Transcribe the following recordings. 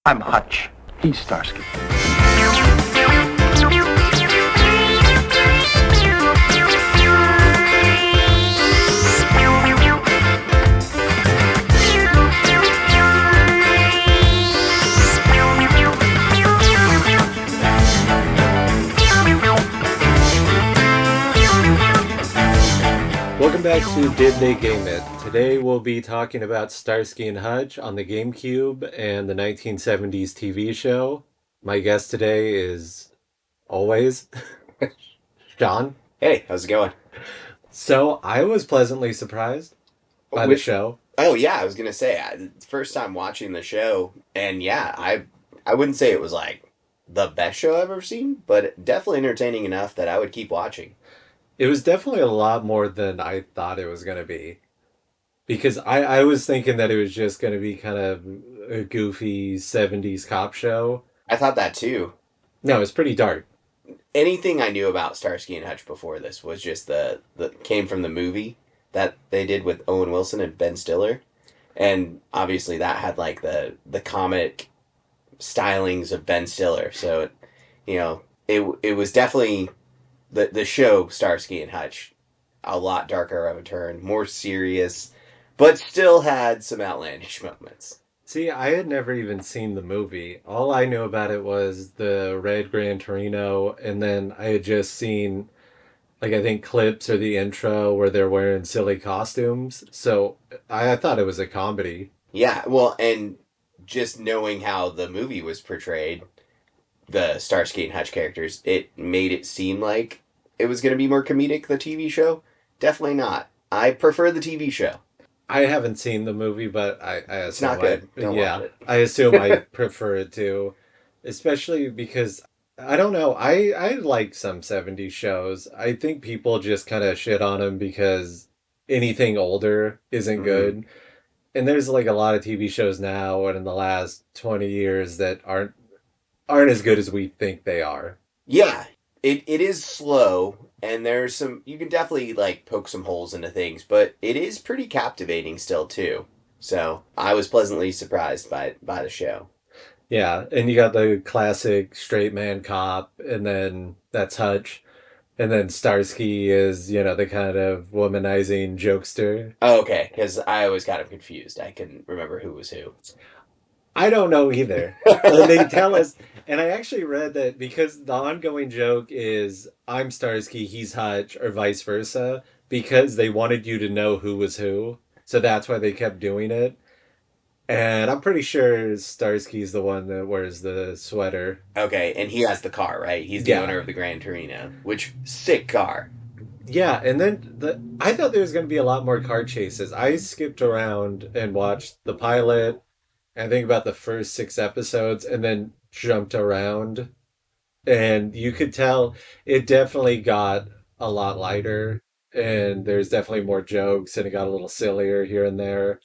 I'm Hutch. He's Starsky. Welcome back to Did They Game It? Today we'll be talking about Starsky and Hutch on the GameCube and the 1970s TV show. My guest today is always John. Hey, how's it going? So I was pleasantly surprised by the show. Oh yeah, I was gonna say, first time watching the show, and yeah, I wouldn't say it was like the best show I've ever seen, but definitely entertaining enough that I would keep watching. It was definitely a lot more than I thought it was going to be. Because I was thinking that it was just going to be kind of a goofy 70s cop show. I thought that too. No, it's pretty dark. Anything I knew about Starsky and Hutch before this was just the came from the movie that they did with Owen Wilson and Ben Stiller, and obviously that had like the comic stylings of Ben Stiller. So, it was definitely the show Starsky and Hutch, a lot darker of a turn, more serious, but still had some outlandish moments. See, I had never even seen the movie. All I knew about it was the red Gran Torino, and then I had just seen, like, I think clips or the intro where they're wearing silly costumes. So I thought it was a comedy. Yeah, well, and just knowing how the movie was portrayed, the Starsky and Hutch characters, it made it seem like it was going to be more comedic, the TV show. Definitely not. I prefer the TV show. I haven't seen the movie, but I assume it's not good. Don't watch it. I assume I prefer it too, especially because I don't know. I like some 70s shows. I think people just kind of shit on them because anything older isn't good. And there's like a lot of TV shows now and in the last 20 years that aren't as good as we think they are. Yeah, it is slow, and there's some, you can definitely like poke some holes into things, but it is pretty captivating still too. So I was pleasantly surprised by the show. Yeah, and you got the classic straight man cop, and then that's Hutch, and then Starsky is, the kind of womanizing jokester. Oh, okay, because I always got him confused. I couldn't remember who was who. I don't know either. And they tell us, and I actually read that because the ongoing joke is I'm Starsky, he's Hutch, or vice versa, because they wanted you to know who was who. So that's why they kept doing it. And I'm pretty sure Starsky's the one that wears the sweater. Okay, and he has the car, right? He's the owner of the Gran Torino, which, sick car. Yeah, and then I thought there was going to be a lot more car chases. I skipped around and watched the pilot, I think about the first 6 episodes, and then jumped around. And you could tell it definitely got a lot lighter, and there's definitely more jokes, and it got a little sillier here and there.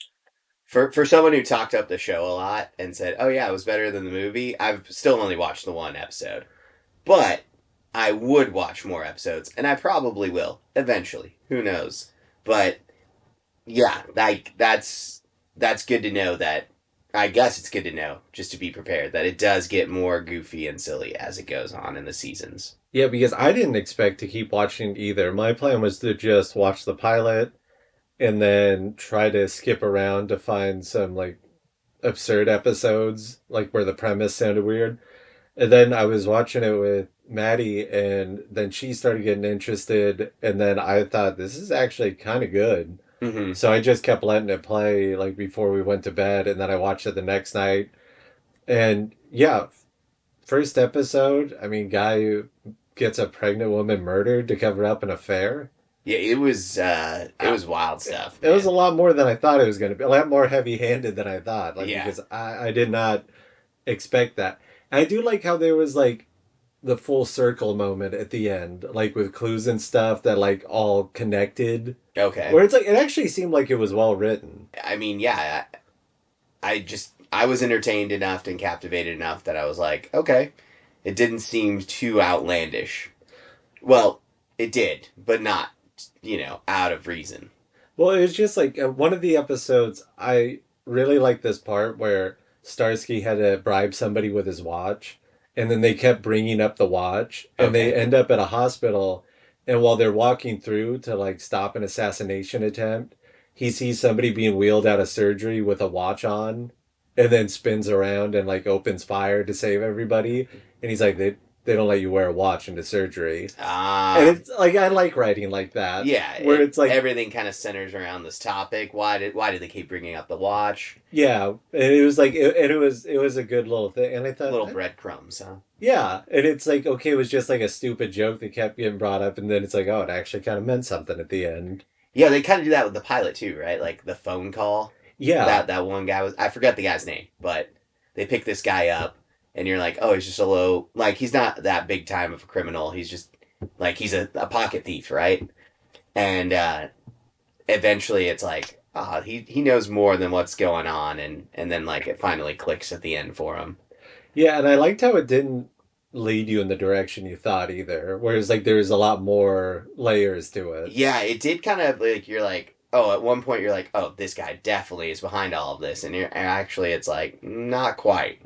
For someone who talked up the show a lot and said, oh yeah, it was better than the movie, I've still only watched the 1 episode. But I would watch more episodes, and I probably will, eventually. Who knows? But, yeah, like, that's good to know that, I guess it's good to know, just to be prepared, that it does get more goofy and silly as it goes on in the seasons. Yeah, because I didn't expect to keep watching either. My plan was to just watch the pilot and then try to skip around to find some, like, absurd episodes, like, where the premise sounded weird. And then I was watching it with Maddie, and then she started getting interested, and then I thought, this is actually kind of good. Mm-hmm. So I just kept letting it play like before we went to bed, and then I watched it the next night. And yeah, first episode, I mean, guy who gets a pregnant woman murdered to cover up an affair. Yeah, it was wild stuff. Man. It was a lot more than I thought it was going to be. A lot more heavy-handed than I thought. Like, yeah. Because I did not expect that. And I do like how there was like the full circle moment at the end, like with clues and stuff that like all connected. Okay. Where it's like, it actually seemed like it was well written. I mean, yeah, I was entertained enough and captivated enough that I was like, okay, it didn't seem too outlandish. Well, it did, but not, out of reason. Well, it was just like one of the episodes, I really like this part where Starsky had to bribe somebody with his watch, and then they kept bringing up the watch, and they Okay. end up at a hospital. And while they're walking through to like stop an assassination attempt, he sees somebody being wheeled out of surgery with a watch on, and then spins around and like opens fire to save everybody. And he's like, they don't let you wear a watch into surgery. And Ah, it's like I like writing like that, yeah. where it's like, Everything kind of centers around this topic. Why did they keep bringing up the watch? yeah, and it was like, it was a good little thing, and I thought, Little breadcrumbs, huh? yeah, and it's like, okay, it was just like a stupid joke that kept getting brought up, and then it's like, oh, it actually kind of meant something at the end. Yeah, they kind of do that with the pilot too, right? Like the phone call. Yeah, That one guy was, I forgot the guy's name, but they pick this guy up, and you're like, oh, he's just a low, like he's not that big time of a criminal. He's just like he's a pocket thief, right? And eventually, it's like, he knows more than what's going on, and then like it finally clicks at the end for him. yeah, and I liked how it didn't lead you in the direction you thought either, whereas like there's a lot more layers to it. Yeah, it did kind of like you're like, oh, at one point you're like, oh, this guy definitely is behind all of this, and actually it's like not quite,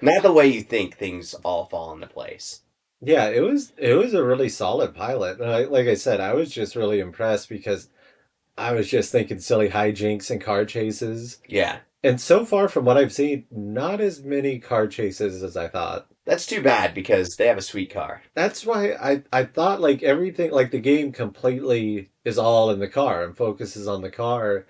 not the way you think things all fall into place. Yeah, it was a really solid pilot. And like I said, I was just really impressed because I was just thinking silly hijinks and car chases. Yeah, And so far from what I've seen, not as many car chases as I thought. that's too bad because they have a sweet car. That's why I thought like everything, like the game completely is all in the car and focuses on the car.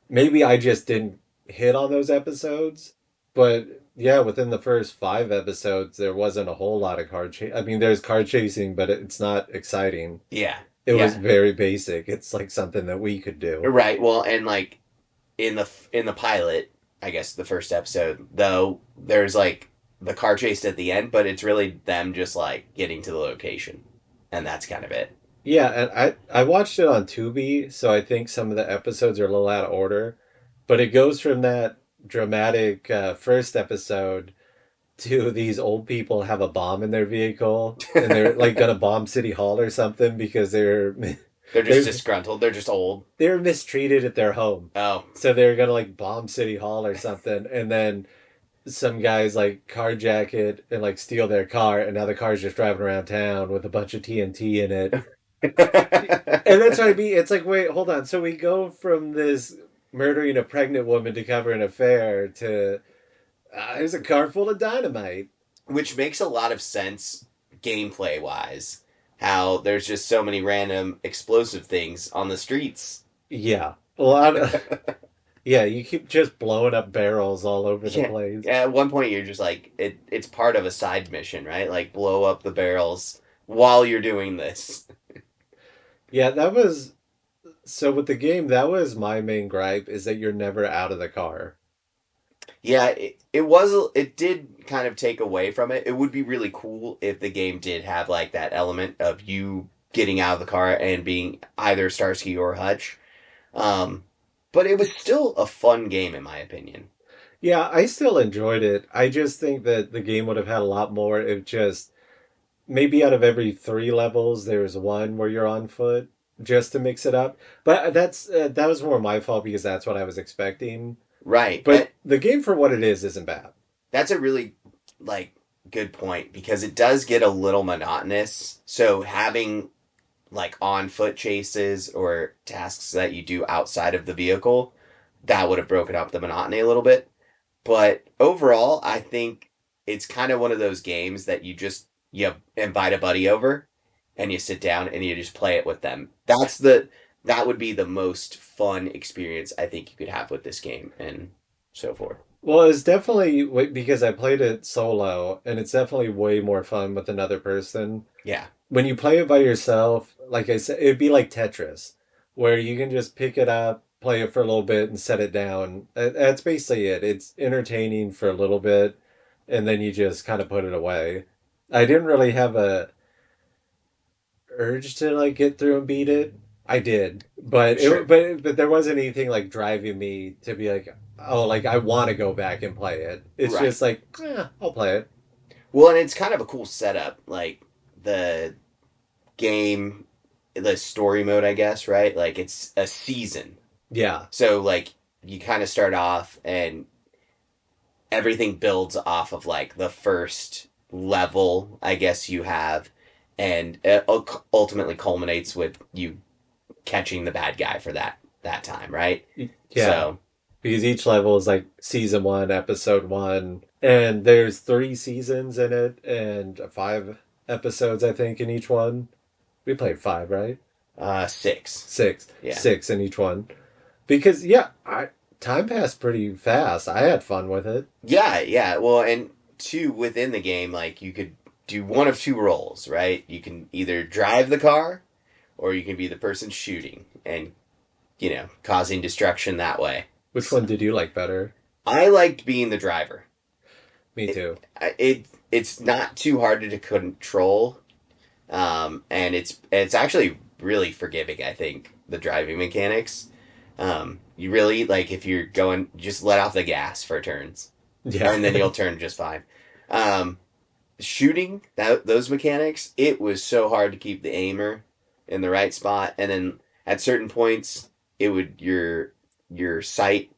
Maybe I just didn't hit on those episodes, but yeah, within the first 5 episodes, there wasn't a whole lot of car chase. I mean, there's car chasing, but it's not exciting. Yeah, It was yeah, very basic. It's like something that we could do. right. Well, and like in the pilot, I guess the first episode though, there's like the car chase at the end, but it's really them just like getting to the location, and that's kind of it. Yeah, and I watched it on Tubi, so I think some of the episodes are a little out of order, but it goes from that dramatic first episode to these old people have a bomb in their vehicle and they're like gonna bomb City Hall or something because They're just they're disgruntled. They're just old. they're mistreated at their home. Oh, So they're gonna like bomb City Hall or something, and then some guys like carjack it and like steal their car, and now the car's just driving around town with a bunch of TNT in it. And that's what I mean. It's like, wait, hold on. So we go from this murdering a pregnant woman to cover an affair to there's a car full of dynamite. which makes a lot of sense gameplay wise. How there's just so many random explosive things on the streets. Yeah. A lot of, yeah, you keep just blowing up barrels all over the Yeah. place. At one point, you're just like, it's part of a side mission, right? Like, blow up the barrels while you're doing this. Yeah, that was so with the game, that was my main gripe is that you're never out of the car. Yeah, it did kind of take away from it. It would be really cool if the game did have, like, that element of you getting out of the car and being either Starsky or Hutch. But it was still a fun game, in my opinion. Yeah, I still enjoyed it. I just think that the game would have had a lot more if just maybe out of every 3 levels, there's one where you're on foot just to mix it up. But that was more my fault because that's what I was expecting. Right. But the game for what it is isn't bad. That's a really like good point because it does get a little monotonous. So having like on foot chases or tasks that you do outside of the vehicle, that would have broken up the monotony a little bit. But overall, I think it's kind of one of those games that you invite a buddy over and you sit down and you just play it with them. That would be the most fun experience I think you could have with this game and so forth. Well, it's definitely because I played it solo, and it's definitely way more fun with another person. Yeah. When you play it by yourself, like I said, it'd be like Tetris, where you can just pick it up, play it for a little bit, and set it down. That's basically it. It's entertaining for a little bit, and then you just kind of put it away. I didn't really have a urge to like get through and beat it. I did, but Sure. but there wasn't anything like driving me to be like, oh, like I want to go back and play it. It's Right. just like, I'll play it. Well, and it's kind of a cool setup, like the game, the story mode, I guess, right? Like it's a season. Yeah, So like you kind of start off and everything builds off of like the first level, I guess you have, and it ultimately culminates with you catching the bad guy for that time, right? Yeah, So because each level is like season one, episode one, and there's 3 seasons in it and 5 episodes, I think, in each one. We played 5, right? 6. Six, Yeah. 6 in each one. Because yeah, I time passed pretty fast. I had fun with it. Yeah, yeah. Well, and two within the game, like you could do one of two roles, right? You can either drive the car or you can be the person shooting and, causing destruction that way. Which one did you like better? I liked being the driver. Me It, too. it's not too hard to control, and it's actually really forgiving. I think the driving mechanics. You really like if you're going, just let off the gas for turns, Yeah. and then you'll turn just fine. Um, Shooting those mechanics, it was so hard to keep the aimer in the right spot, and then at certain points, it would your sight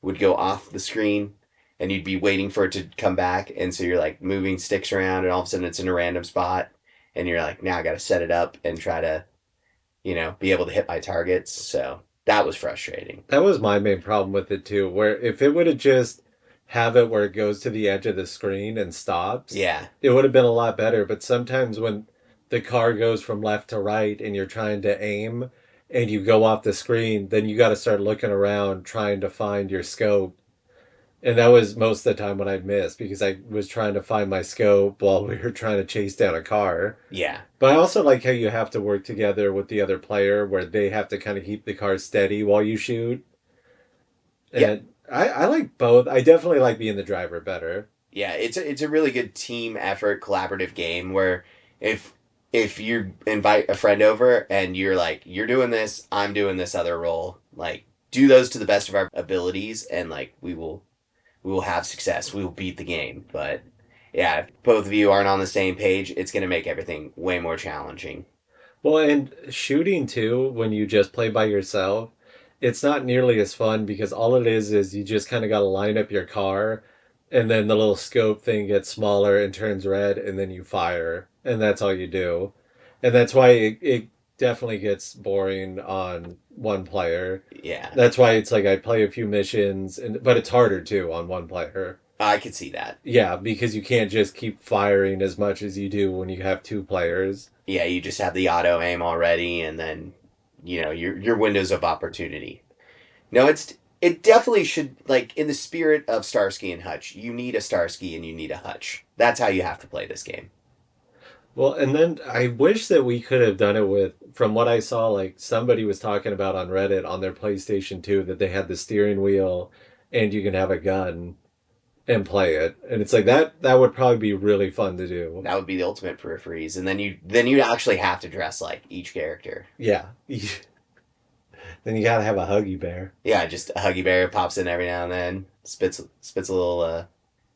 would go off the screen and you'd be waiting for it to come back, and so you're like moving sticks around and all of a sudden it's in a random spot and you're like, now I got to set it up and try to be able to hit my targets. So that was frustrating. That was my main problem with it too, where if it would have just have it where it goes to the edge of the screen and stops, Yeah, it would have been a lot better. But sometimes when the car goes from left to right and you're trying to aim and you go off the screen, then you got to start looking around trying to find your scope. And that was most of the time when I'd miss because I was trying to find my scope while we were trying to chase down a car. yeah, But I also like how you have to work together with the other player where they have to kind of keep the car steady while you shoot. yeah, And I like both. I definitely like being the driver better. yeah. It's a really good team effort, collaborative game where if you invite a friend over and you're like, you're doing this, I'm doing this other role, like do those to the best of our abilities, and like we will have success. We will beat the game. But yeah, if both of you aren't on the same page, it's going to make everything way more challenging. Well, and shooting too, when you just play by yourself, it's not nearly as fun because all it is you just kind of got to line up your car and then the little scope thing gets smaller and turns red and then you fire and that's all you do. And that's why it definitely gets boring on one player. Yeah, That's why it's like I play a few missions and but it's harder too on one player. I could see that. Yeah, because you can't just keep firing as much as you do when you have 2 players. Yeah, you just have the auto aim already, and then your windows of opportunity. No, it definitely should, like, in the spirit of Starsky and Hutch. You need a Starsky and you need a Hutch. That's how you have to play this game. Well, and then I wish that we could have done it with, from what I saw, like somebody was talking about on Reddit on their PlayStation 2 that they had the steering wheel and you can have a gun and play it. And it's like that would probably be really fun to do. That would be the ultimate peripheries, and then you'd actually have to dress like each character. Yeah. Then you gotta have a Huggy Bear. Yeah, just a Huggy Bear pops in every now and then, spits a little,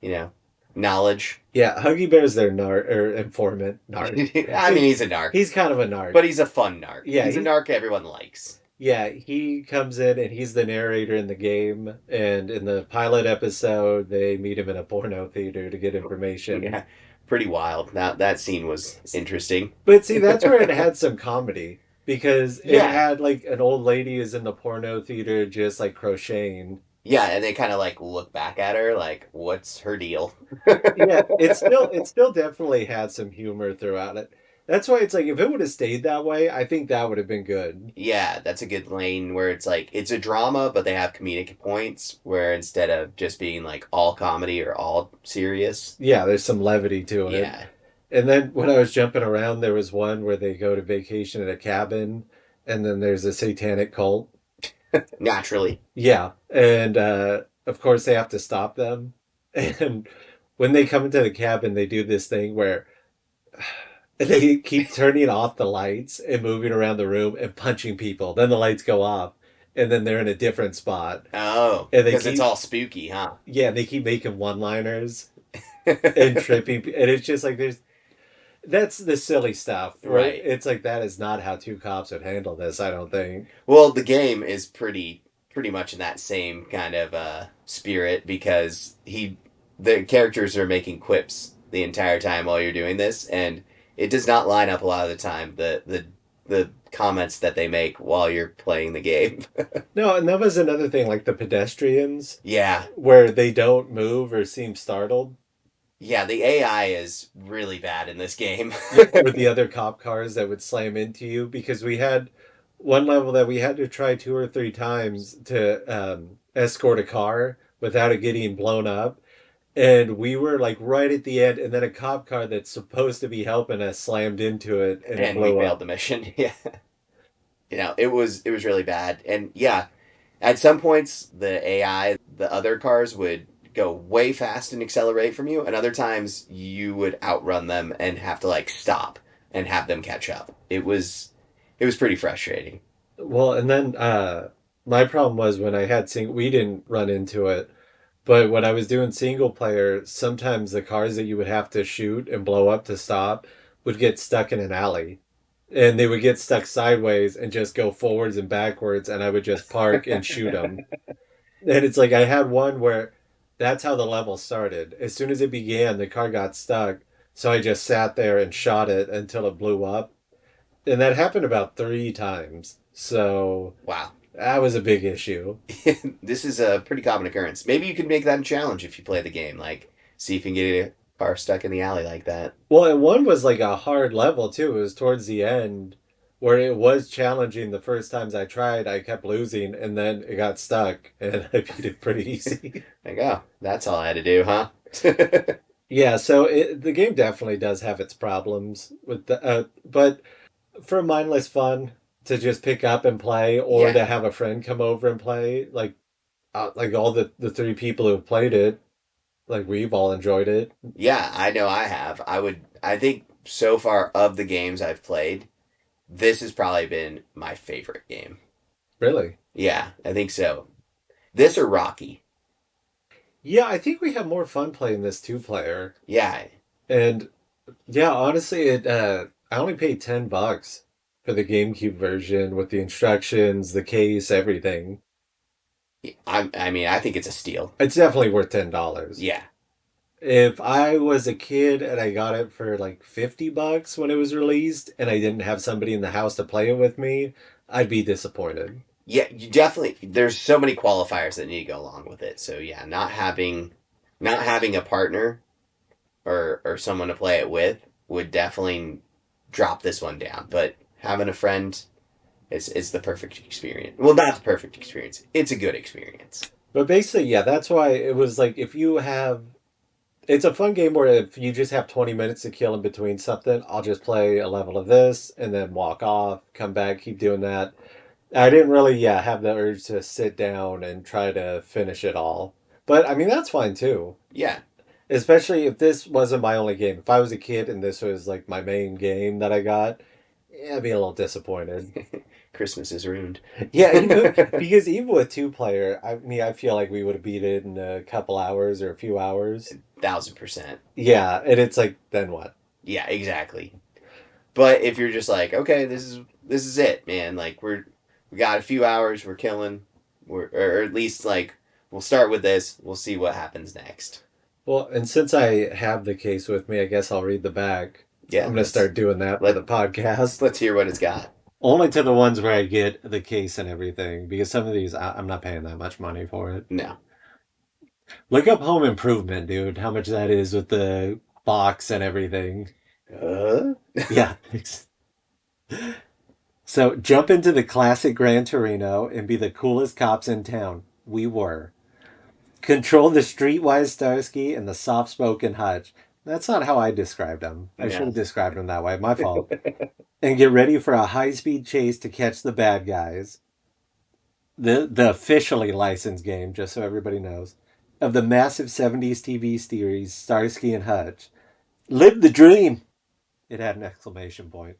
you know, knowledge. Yeah, Huggy Bear's their narc or informant narc. I mean, he's a narc, He's kind of a narc. but he's a fun narc. Yeah, He's a narc everyone likes. Yeah, he comes in and he's the narrator in the game. And in the pilot episode, they meet him in a porno theater to get information. Yeah, pretty wild. That scene was interesting. But see, that's where it had some comedy because it Yeah. had like an old lady is in the porno theater just like crocheting. Yeah, and they kind of like look back at her like, what's her deal? Yeah, it still definitely had some humor throughout it. That's why it's like if it would have stayed that way, I think that would have been good. Yeah, that's a good lane where it's like it's a drama, but they have comedic points where instead of just being like all comedy or all serious. Yeah, there's some levity to it. Yeah. And then when I was jumping around, there was one where they go to vacation at a cabin, and then there's a satanic cult. Naturally. Yeah, and of course they have to stop them. And when they come into the cabin, they do this thing where they keep turning off the lights and moving around the room and punching people. Then the lights go off, and then they're in a different spot. Oh, And they because it's keep, all spooky, huh? yeah, they keep making one-liners and tripping, and it's just like that's the silly stuff, right? Right. It's like that is not how 2 cops would handle this. I don't think. Well, the game is pretty pretty much in that same kind of spirit because the characters are making quips the entire time while you're doing this, and it does not line up a lot of the time. The comments that they make while you're playing the game. No, and that was another thing, like the pedestrians, Yeah, where they don't move or seem startled. yeah, the AI is really bad in this game. Yeah, or the other cop cars that would slam into you, because we had one level that we had to try 2 or 3 times to escort a car without it getting blown up. And we were like right at the end, and then a cop car that's supposed to be helping us slammed into it and it And we blew failed up. the mission. Yeah, it was really bad. And yeah, at some points the AI, the other cars would go way fast and accelerate from you, and other times you would outrun them and have to like stop and have them catch up. It was pretty frustrating. Well, and then my problem was when I had we didn't run into it, but when I was doing single player, sometimes the cars that you would have to shoot and blow up to stop would get stuck in an alley. And they would get stuck sideways and just go forwards and backwards, and I would just park and shoot them. And it's like I had one where that's how the level started. As soon as it began, the car got stuck, so I just sat there and shot it until it blew up. And that happened about 3 times. So Wow. that was a big issue. This is a pretty common occurrence. Maybe you could make that a challenge if you play the game. Like, see if you can get a car stuck in the alley like that. Well, and one was like a hard level too. It was towards the end where it was challenging. The first times I tried, I kept losing, and then it got stuck, and I beat it pretty easy. Like, oh, that's all I had to do, huh? Yeah, so the game definitely does have its problems with but for mindless fun to just pick up and play, or Yeah. to have a friend come over and play, like all the 3 people who have played it, like we've all enjoyed it. Yeah, I know I have. I think so far of the games I've played, this has probably been my favorite game. Really? Yeah, I think so. This or Rocky. Yeah, I think we have more fun playing this 2 player. Yeah, And yeah, honestly, it I only paid $10 for the GameCube version with the instructions, the case, everything. I mean, I think it's a steal. It's definitely worth $10. Yeah. If I was a kid and I got it for like $50 when it was released and I didn't have somebody in the house to play it with me, I'd be disappointed. Yeah, you definitely there's so many qualifiers that need to go along with it. So yeah, not having a partner or someone to play it with would definitely drop this one down. But having a friend is the perfect experience. Well, not the perfect experience. It's a good experience. But basically, yeah, that's why it was like if you have it's a fun game where if you just have 20 minutes to kill in between something, I'll just play a level of this and then walk off, come back, keep doing that. I didn't really, yeah, have the urge to sit down and try to finish it all. But I mean, that's fine too. Yeah. Especially if this wasn't my only game. If I was a kid and this was like my main game that I got, yeah, I'd be a little disappointed. Christmas is ruined. Yeah, because even with 2 player, I mean, I feel like we would have beat it in a couple hours or a few hours. 1000%. Yeah, and it's like, then what? Yeah, exactly. But if you're just like, okay, this is it, man. Like we got a few hours, we're killing, or at least like we'll start with this. We'll see what happens next. Well, and since I have the case with me, I guess I'll read the back. Yeah, I'm going to start doing that for the podcast. Let's hear what it's got. Only to the ones where I get the case and everything, because some of these, I'm not paying that much money for it. No. Look up Home Improvement, dude, how much that is with the box and everything. Yeah. So, jump into the classic Gran Torino and be the coolest cops in town. We were. Control the streetwise Starsky and the soft-spoken Hutch. That's not how I described him. I should have described him that way. My fault. And get ready for a high-speed chase to catch the bad guys. The officially licensed game, just so everybody knows, of the massive 70s TV series Starsky and Hutch. Live the dream! It had an exclamation point.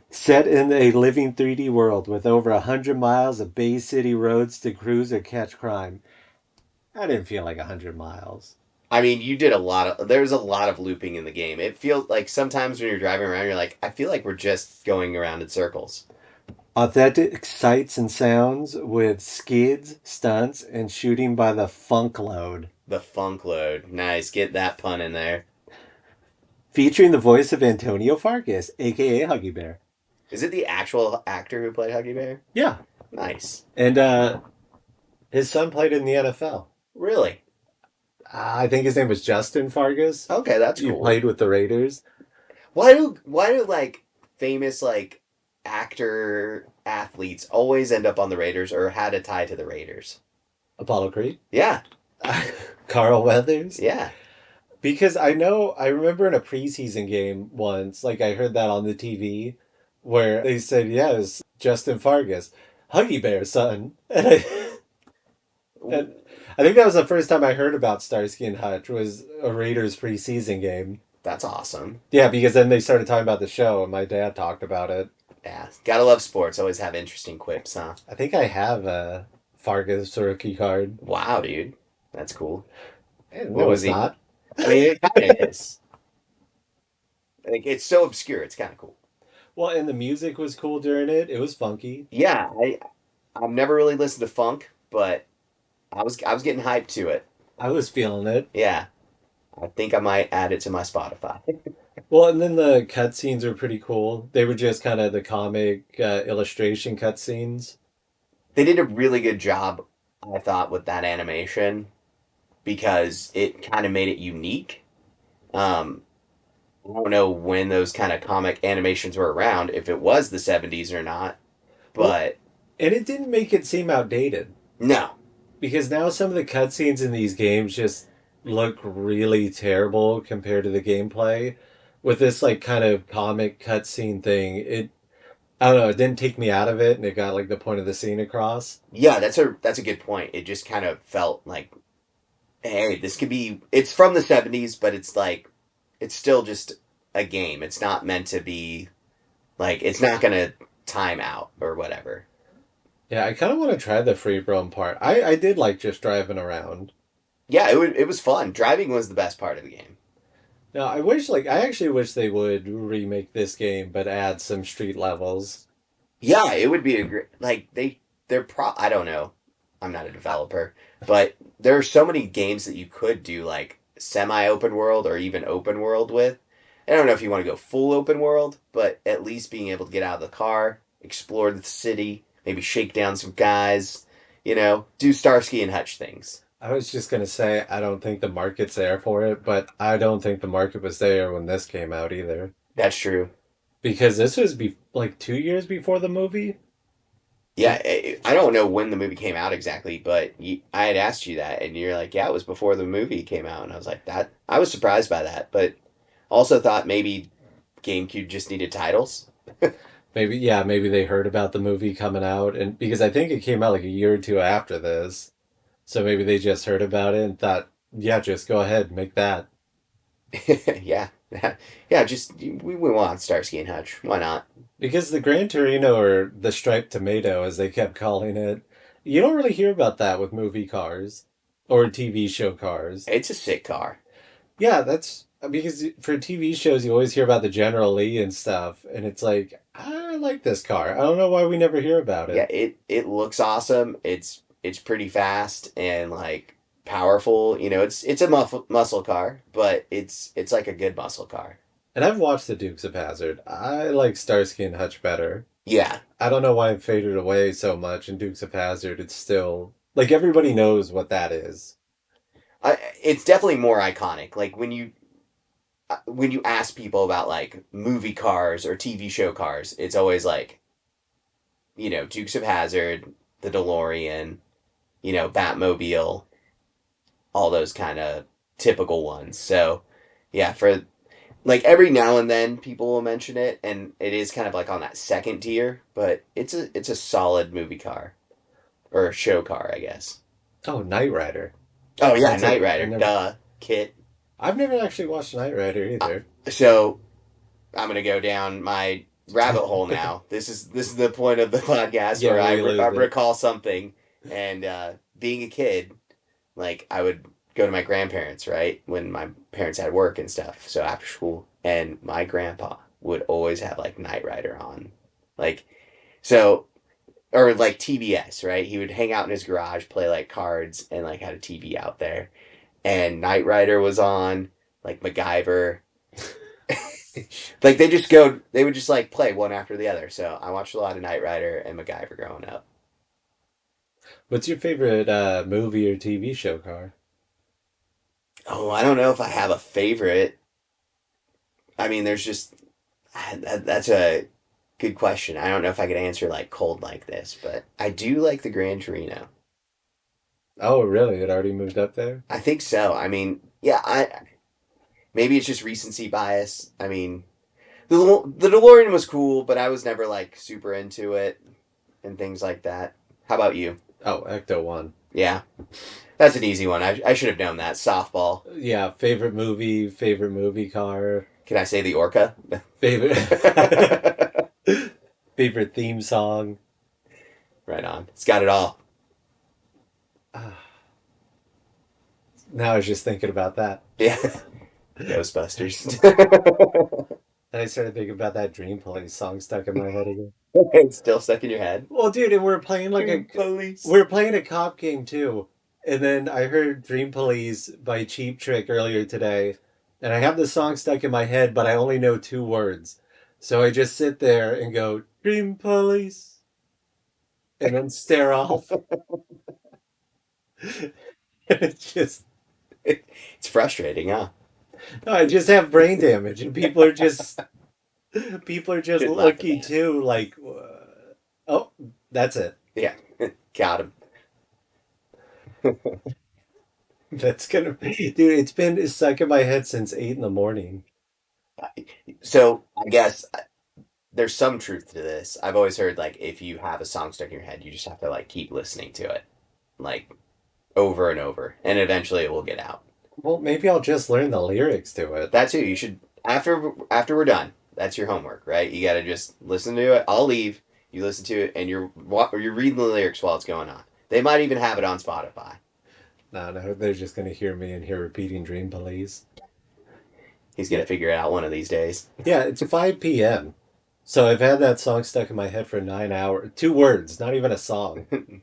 Set in a living 3D world with over 100 miles of Bay City roads to cruise or catch crime. I didn't feel like 100 miles. I mean, there's a lot of looping in the game. It feels like sometimes when you're driving around, you're like, I feel like we're just going around in circles. Authentic sights and sounds with skids, stunts, and shooting by the funk load. The funk load. Nice. Get that pun in there. Featuring the voice of Antonio Fargas, aka Huggy Bear. Is it the actual actor who played Huggy Bear? Yeah. Nice. And his son played in the NFL. Really? I think his name was Justin Fargas. Okay, that's He cool. played with the Raiders. Why do like famous like actor athletes always end up on the Raiders or had a tie to the Raiders? Apollo Creed. Yeah. Carl Weathers. Yeah. Because I remember in a preseason game once, like I heard that on the TV, where they said, yes, Justin Fargas, Huggy Bear, son. And I think that was the first time I heard about Starsky and Hutch, was a Raiders preseason game. That's awesome. Yeah, because then they started talking about the show, and my dad talked about it. Yeah. Gotta love sports. Always have interesting quips, huh? I think I have a Fargas rookie card. Wow, dude. That's cool. No, was it's he? not. I mean, it kind of is. Like, it's so obscure. It's kind of cool. Well, and the music was cool during it. It was funky. Yeah, I've never really listened to funk, but I was getting hyped to it. I was feeling it. Yeah. I think I might add it to my Spotify. Well, and then the cutscenes were pretty cool. They were just kind of the comic illustration cutscenes. They did a really good job, I thought, with that animation because it kind of made it unique. I don't know when those kind of comic animations were around, if it was the 70s or not, but And it didn't make it seem outdated. no. Because now some of the cutscenes in these games just look really terrible compared to the gameplay. With this like kind of comic cutscene thing, I don't know, it didn't take me out of it and it got like the point of the scene across. Yeah, that's a good point. It just kind of felt like, hey, this could be. It's from the 70s, but it's like it's still just a game. It's not meant to be like it's not gonna time out or whatever. Yeah, I kind of want to try the free roam part. I did like just driving around. Yeah, it was fun. Driving was the best part of the game. Now, I actually wish they would remake this game, but add some street levels. Yeah, it would be a great like I don't know. I'm not a developer, but there are so many games that you could do like semi open world or even open world with. I don't know if you want to go full open world, but at least being able to get out of the car, explore the city, maybe shake down some guys, do Starsky and Hutch things. I was just going to say, I don't think the market's there for it, but I don't think the market was there when this came out either. That's true. Because this was like 2 years before the movie? Yeah, I don't know when the movie came out exactly, but I had asked you that, and you're like, yeah, it was before the movie came out. And I was like, I was surprised by that, but also thought maybe GameCube just needed titles. Maybe they heard about the movie coming out, and because I think it came out like a year or two after this. So maybe they just heard about it and thought, yeah, just go ahead, make that. Yeah. Yeah, just we want Starsky and Hutch. Why not? Because the Gran Torino, or the striped tomato, as they kept calling it, you don't really hear about that with movie cars or TV show cars. It's a sick car. Yeah, that's because for TV shows, you always hear about the General Lee and stuff, and it's like, I like this car. I don't know why we never hear about it. Yeah, it looks awesome. It's pretty fast and like powerful. It's a muscle car, but it's like a good muscle car. And I've watched the Dukes of Hazzard. I like Starsky and Hutch better. Yeah. I don't know why it faded away so much in Dukes of Hazzard. It's still like everybody knows what that is. It's definitely more iconic. Like when you ask people about like movie cars or TV show cars, it's always like, Dukes of Hazzard, the DeLorean, Batmobile, all those kind of typical ones. So, yeah, for like every now and then people will mention it, and it is kind of like on that second tier, but it's a solid movie car or show car, I guess. Oh, Knight Rider. Oh yeah, Knight Rider, duh, Kit. I've never actually watched Knight Rider either. So I'm gonna go down my rabbit hole now. This is the point of the podcast where I recall something, and being a kid, like I would go to my grandparents, right, when my parents had work and stuff, so after school, and my grandpa would always have like Knight Rider on, like So, or like TBS, right? He would hang out in his garage, play like cards, and like had a TV out there. And Knight Rider was on, like MacGyver. Like they would just like play one after the other. So I watched a lot of Knight Rider and MacGyver growing up. What's your favorite movie or TV show, Car? Oh, I don't know if I have a favorite. I mean, there's just that's a good question. I don't know if I could answer like cold like this, but I do like the Gran Torino. Oh, really? It already moved up there? I think so. I mean, yeah, I maybe it's just recency bias. I mean, the DeLorean was cool, but I was never like super into it and things like that. How about you? Oh, Ecto 1. Yeah, that's an easy one. I should have known that. Softball. Yeah, favorite movie, Car. Can I say the Orca? Favorite favorite theme song. Right on. It's got it all. Now I was just thinking about that. Yeah. Ghostbusters. And I started thinking about that Dream Police song stuck in my head again. It's still stuck in your head. Well, dude, and we're playing like Dream Police. we're playing a cop game too. And then I heard Dream Police by Cheap Trick earlier today, and I have the song stuck in my head, but I only know 2 words. So I just sit there and go, Dream Police, and then stare off. And it's just, It's frustrating, huh? no, I just have brain damage, and people are just Good looking laughing. too, like, oh, that's it. Yeah. Got him. That's gonna be, dude, it's been stuck in my head since 8 in the morning. So I guess there's some truth to this. I've always heard like if you have a song stuck in your head, you just have to like keep listening to it, like over and over, and eventually it will get out. Well, maybe I'll just learn the lyrics to it. That too. You should after we're done. That's your homework, right? You got to just listen to it. I'll leave. You listen to it, and you're reading the lyrics while it's going on. They might even have it on Spotify. No, they're just gonna hear me and hear repeating Dream Police. He's gonna figure it out one of these days. Yeah, it's 5 p.m. So I've had that song stuck in my head for 9 hours. 2 words, not even a song.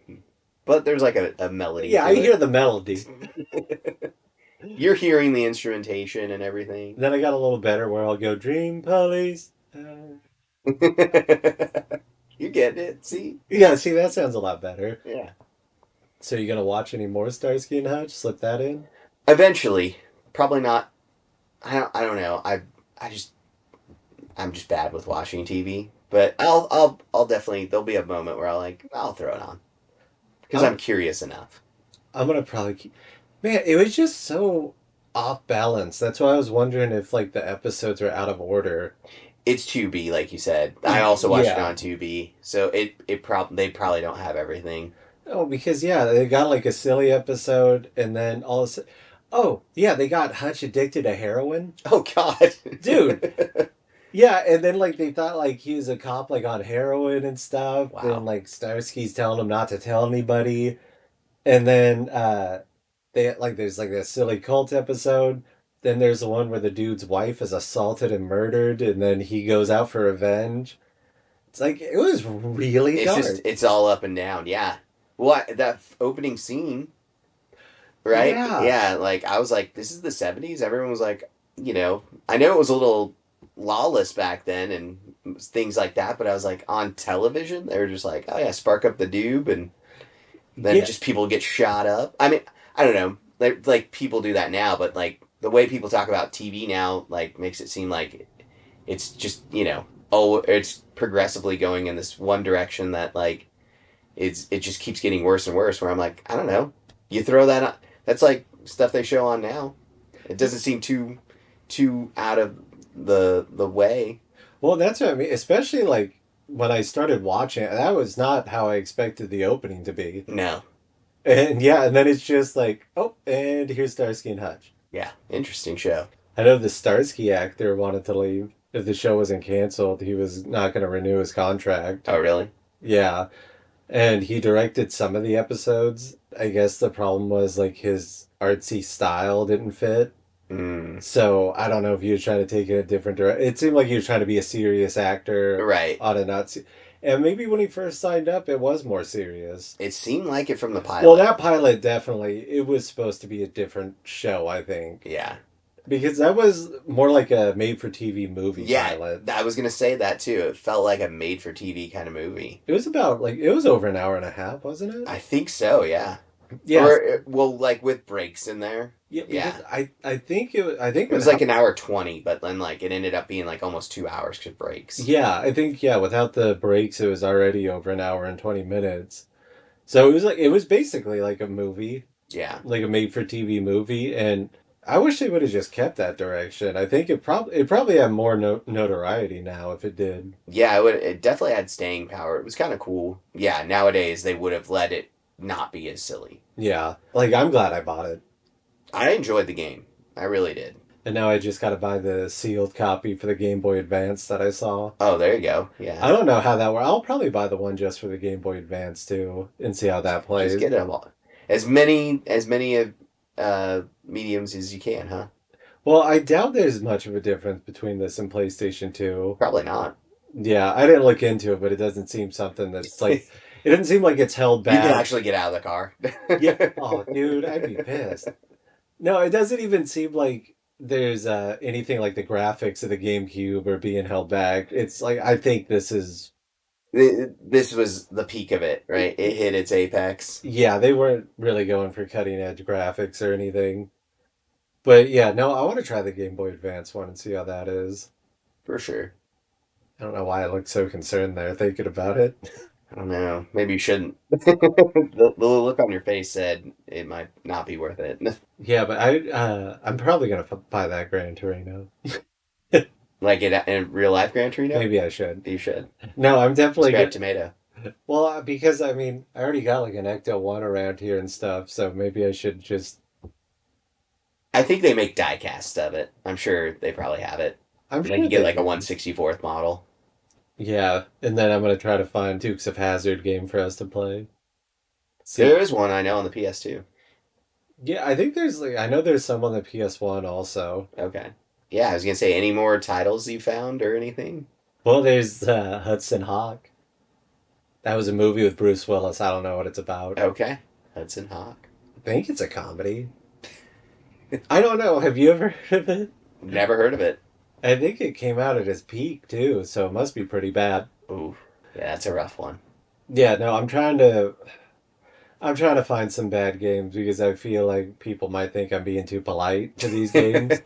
But there's like a melody. Yeah, to I it. hear the melody. You're hearing the instrumentation and everything. Then I got a little better where I'll go, Dream Police. You get it. See? Yeah, see, that sounds a lot better. Yeah. So you gonna watch any more Starsky and Hutch? Slip that in? Eventually, probably not. I don't know. I'm just bad with watching TV. But I'll definitely. There'll be a moment where I'll throw it on because I'm curious enough. I'm gonna probably keep... Man, it was just so off balance. That's why I was wondering if like the episodes are out of order. It's Tubi, like you said. I also watched it Yeah. on Tubi, so they probably don't have everything. Oh, because yeah, they got like a silly episode, and then all of a sudden, oh yeah, they got Hutch addicted to heroin, Oh God, dude. Yeah, and then like they thought like he was a cop like on heroin and stuff, Wow. and like Starsky's telling him not to tell anybody, and then they like there's like this silly cult episode. Then there's the one where the dude's wife is assaulted and murdered, and then he goes out for revenge. It's like it was really dark. it's all up and down. Yeah. What that opening scene, right? Yeah. Yeah. Like I was like, this is the '70s. Everyone was like, I know it was a little lawless back then and things like that, but I was like, on television, they were just like, oh yeah, spark up the doob, and then Yeah. just people get shot up. I mean, I don't know, like people do that now, but like the way people talk about TV now, like makes it seem like it's just it's progressively going in this one direction that like it just keeps getting worse and worse. Where I'm like, I don't know, you throw that on, that's like stuff they show on now. It doesn't seem too out of the way. Well, that's what I mean. Especially like when I started watching it, that was not how I expected the opening to be. No. And yeah, and then it's just like, oh, and here's Starsky and Hutch. Yeah, interesting show. I know the Starsky actor wanted to leave. If the show wasn't canceled, he was not going to renew his contract. Oh, really? Yeah. And he directed some of the episodes. I guess the problem was like his artsy style didn't fit. Mm. So I don't know if he was trying to take it a different direction. It seemed like he was trying to be a serious actor Right. on a not. And maybe when he first signed up, it was more serious. It seemed like it from the pilot. Well, that pilot definitely, it was supposed to be a different show, I think. Yeah. Because that was more like a made-for-TV movie Yeah, pilot. I was gonna say that too. It felt like a made-for-TV kind of movie. It was about, like, it was over an hour and a half, wasn't it? I think so, yeah. Yes. Or, well, like with breaks in there. Yeah, Yeah. because I think It was like an hour 20, but then like it ended up being like almost 2 hours because breaks. Yeah, I think, yeah, without the breaks, it was already over an hour and 20 minutes. So it was like, it was basically like a movie, Yeah. like a made-for-TV movie, and I wish they would have just kept that direction. I think it probably had more notoriety now if it did. Yeah, it definitely had staying power. It was kind of cool. Yeah, nowadays they would have let it not be as silly. Yeah, like I'm glad I bought it. I enjoyed the game. I really did. And now I just got to buy the sealed copy for the Game Boy Advance that I saw. Oh, there you go. Yeah. I don't know how that works. I'll probably buy the one just for the Game Boy Advance too and see how that plays. Just get them all. As many mediums as you can, huh? Well, I doubt there's much of a difference between this and PlayStation 2. Probably not. Yeah, I didn't look into it, but it doesn't seem something that's like, it doesn't seem like it's held You back. can actually get out of the car. Yeah. Oh, dude, I'd be pissed. No, it doesn't even seem like there's anything like the graphics of the GameCube are being held back. It's like, I think this is, This was the peak of it, right? It hit its apex. yeah, they weren't really going for cutting edge graphics or anything. But yeah, no, I want to try the Game Boy Advance one and see how that is. For sure. I don't know why I looked so concerned there thinking about it. I don't know. Maybe you shouldn't. The look on your face said it might not be worth it. Yeah, but I'm probably gonna buy that Gran Torino. Like in real life Gran Torino? Maybe I should. You should. No, I'm definitely Scrap tomato. Well, because I mean, I already got like an Ecto One around here and stuff, so maybe I should just. I think they make die casts of it. I'm sure they probably have it. I'm Like sure you get they like a do. 1/64th model. Yeah, and then I'm gonna try to find Dukes of Hazzard game for us to play. See, There is one I know on the PS2. yeah, I think there's like I know there's some on the PS1 also. Okay. Yeah, I was gonna say any more titles you found or anything? Well, there's Hudson Hawk. That was a movie with Bruce Willis. I don't know what it's about. Okay. Hudson Hawk. I think it's a comedy. I don't know. Have you ever heard of it? Never heard of it. I think it came out at its peak too, so it must be pretty bad. Ooh. Yeah, that's a rough one. Yeah, no, I'm trying to find some bad games because I feel like people might think I'm being too polite to these games.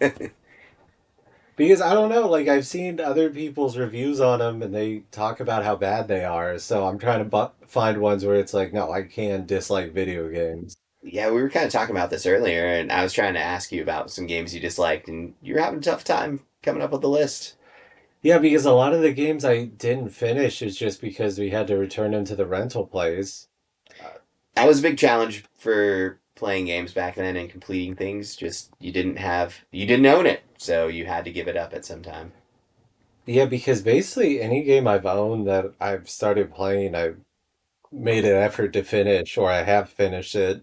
Because I don't know, like I've seen other people's reviews on them and they talk about how bad they are, so I'm trying to find ones where it's like, no, I can dislike video games. Yeah, we were kind of talking about this earlier, and I was trying to ask you about some games you disliked, and you were having a tough time coming up with a list. Yeah, because a lot of the games I didn't finish is just because we had to return them to the rental place. That was a big challenge for playing games back then and completing things. Just you didn't own it, so you had to give it up at some time. Yeah, because basically any game I've owned that I've started playing, I've made an effort to finish, or I have finished it.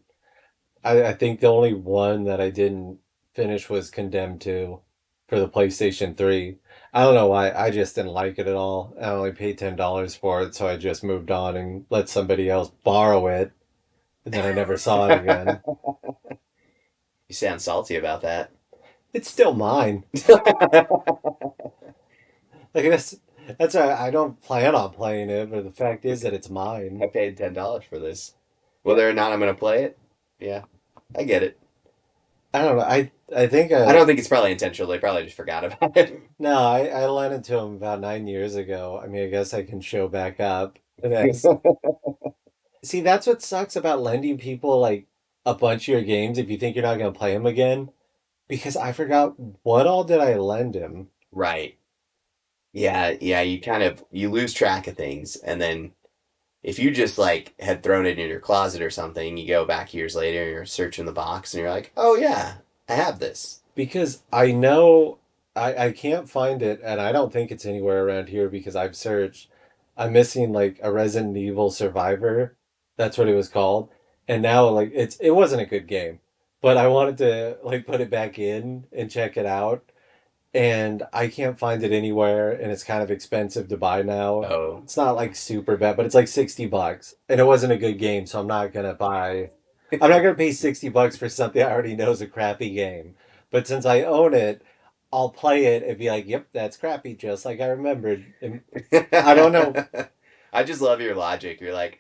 I think the only one that I didn't finish was Condemned 2 for the PlayStation 3. I don't know why, I just didn't like it at all. I only paid $10 for it, so I just moved on and let somebody else borrow it, and then I never saw it again. You sound salty about that. It's still mine. Like that's why I don't plan on playing it, but the fact is that it's mine. I paid $10 for this. Whether or not I'm going to play it, yeah, I get it. I don't know. I think I don't think it's probably intentional. They probably just forgot about it. no. I lent it to him about 9 years ago. I mean, I guess I can show back up. That's, see, that's what sucks about lending people like a bunch of your games if you think you're not gonna play them again. Because I forgot what all did I lend him. Right. Yeah, yeah, you lose track of things, and then if you just like had thrown it in your closet or something, you go back years later and you're searching the box and you're like, oh yeah, I have this. Because I know I can't find it, and I don't think it's anywhere around here because I've searched. I'm missing like a Resident Evil Survivor. That's what it was called. And now like it wasn't a good game. But I wanted to like put it back in and check it out. and I can't find it anywhere, and it's kind of expensive to buy now. Oh. It's not like super bad, but it's like $60, and it wasn't a good game, so I'm not gonna buy. I'm not gonna pay $60 for something I already know is a crappy game. But since I own it, I'll play it and be like, "Yep, that's crappy," just like I remembered. And I don't know. I just love your logic. You're like,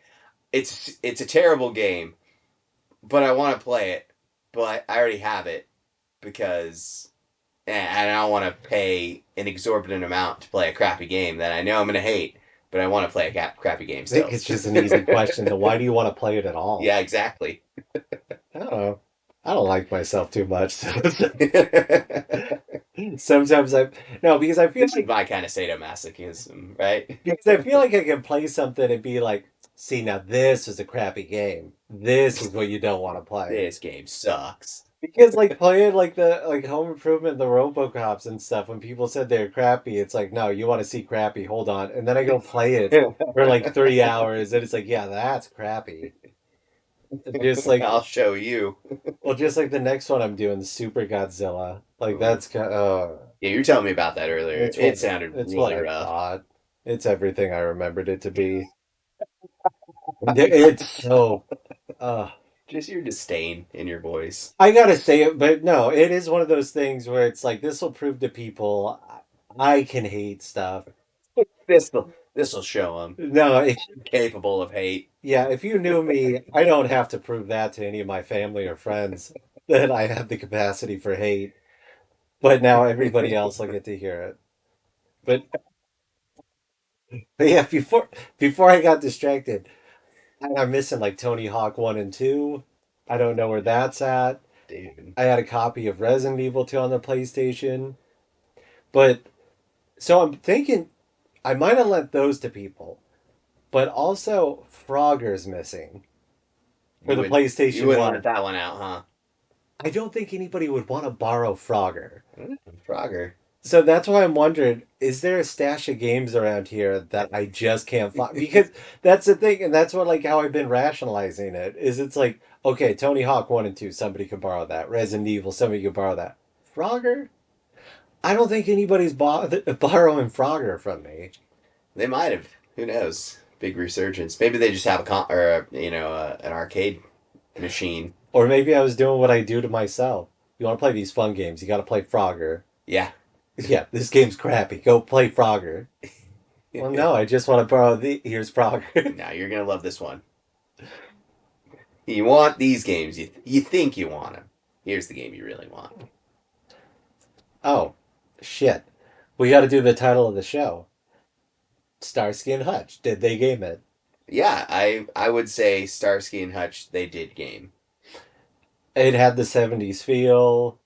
it's a terrible game, but I want to play it, but I already have it because and I don't want to pay an exorbitant amount to play a crappy game that I know I'm going to hate, but I want to play a crappy game I still. think it's just an easy question. Then why do you want to play it at all? Yeah, exactly. I don't know. I don't like myself too much. Sometimes I no because I feel This is like my kind of sadomasochism, right? because I feel like I can play something and be like, see, now this is a crappy game. This is what you don't want to play. This game sucks. Because like playing like the like Home Improvement, the RoboCops and stuff, when people said they're crappy, it's like, no, you want to see crappy, hold on. And then I go play it for like 3 hours and it's like, yeah, that's crappy. Just like I'll show you. well, just like the next one I'm doing, Super Godzilla. Like that's kind Yeah, you were telling me about that earlier. It sounded it's really what I rough. thought. It's everything I remembered it to be. It's so Just your disdain in your voice. I gotta say it, but no, it is one of those things where it's like this will prove to people I can hate stuff. This will show them No, if, capable of hate. yeah, if you knew me, I don't have to prove that to any of my family or friends that I have the capacity for hate. But now everybody else will get to hear it. But, but yeah, before I got distracted, I'm missing like Tony Hawk 1 and 2. I don't know where that's at. Dude. I had a copy of Resident Evil 2 on the PlayStation. But so I'm thinking I might have lent those to people. But also Frogger's missing for the You PlayStation wouldn't 1. let that one out, huh? I don't think anybody would want to borrow Frogger. Frogger. So that's why I'm wondering, is there a stash of games around here that I just can't find? Because that's the thing, and that's what like how I've been rationalizing it, is it's like, okay, Tony Hawk 1 and 2, somebody could borrow that. Resident Evil, somebody could borrow that. Frogger? I don't think anybody's borrowing Frogger from me. They might have. Who knows? Big resurgence. Maybe they just have an arcade machine. Or maybe I was doing what I do to myself. You want to play these fun games, you got to play Frogger. Yeah. Yeah, this game's crappy. Go play Frogger. Well, no, I just want to borrow here's Frogger. Now you're gonna love this one. You want these games. You think you want them. Here's the game you really want. Oh, shit. We got to do the title of the show. Starsky and Hutch. Did they game it? Yeah, I would say Starsky and Hutch, they did game. It had the 70s feel.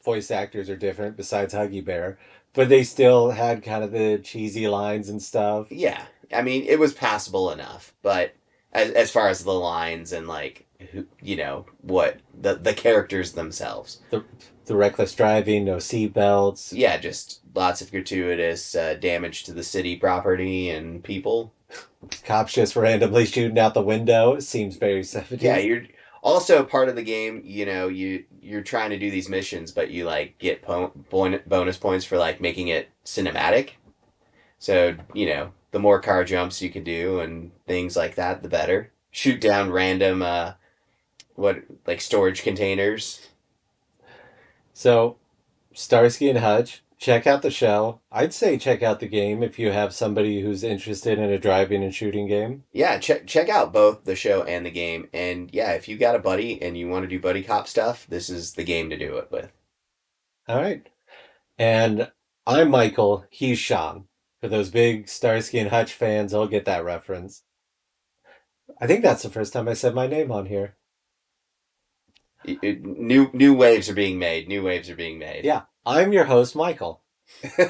Voice actors are different besides Huggy Bear. But they still had kind of the cheesy lines and stuff. Yeah, I mean, it was passable enough, but as far as the lines and like, what the characters themselves. The reckless driving, no seatbelts. Yeah, just lots of gratuitous damage to the city property and people. Cops just randomly shooting out the window. It seems very 70s. Yeah, you're also part of the game. You're trying to do these missions, but you like get bonus points for like making it cinematic. So the more car jumps you can do and things like that, the better. Shoot down random storage containers. So, Starsky and Hutch, check out the show. I'd say check out the game if you have somebody who's interested in a driving and shooting game. Yeah, check out both the show and the game. And yeah, if you got a buddy and you want to do buddy cop stuff, this is the game to do it with. All right. And I'm Michael. He's Sean. For those big Starsky and Hutch fans, I'll get that reference. I think that's the first time I said my name on here. New waves are being made. New waves are being made. Yeah, I'm your host, Michael. All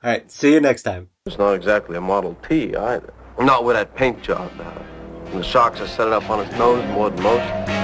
right, see you next time. It's not exactly a Model T either. Not with that paint job now. And the shocks are set up on its nose more than most.